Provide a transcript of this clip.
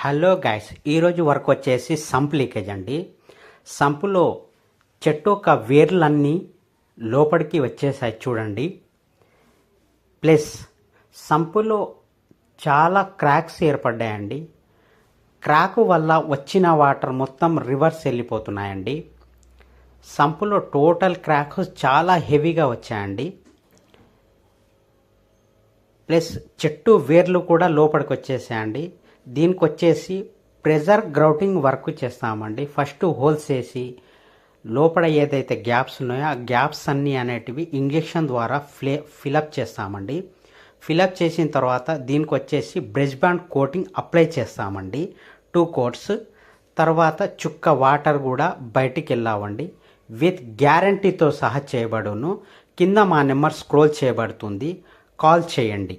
Hello guys, ఈరోజు work వచ్చేసి sump leakage అండి. సంపులో చెట్టు యొక్క వేర్లన్నీ లోపలికి వచ్చేసాయి చూడండి. ప్లస్ సంపులో చాలా క్రాక్స్ ఏర్పడ్డాయండి. క్రాక్ వల్ల వచ్చిన వాటర్ మొత్తం రివర్స్ వెళ్ళిపోతున్నాయండి. సంపులో టోటల్ క్రాక్స్ చాలా హెవీగా వచ్చాయండి. ప్లస్ చెట్టు వేర్లు కూడా లోపలికి వచ్చేసాయండి. దీనికి వచ్చేసి ప్రెజర్ గ్రౌటింగ్ వర్క్ చేస్తామండి. ఫస్ట్ హోల్స్ వేసి లోపల ఏదైతే గ్యాప్స్ ఉన్నాయో ఆ గ్యాప్స్ అన్నీ అనేటివి ఇంజెక్షన్ ద్వారా ఫిలప్ చేస్తామండి. ఫిలప్ చేసిన తర్వాత దీనికి వచ్చేసి బ్రష్ బ్యాండ్ కోటింగ్ అప్లై చేస్తామండి. 2 కోట్స్. తర్వాత చుక్క వాటర్ కూడా బయటికి వెళ్ళామండి. విత్ గ్యారంటీతో సహా చేయబడును. కింద మా నెంబర్ స్క్రోల్ చేయబడుతుంది, కాల్ చేయండి.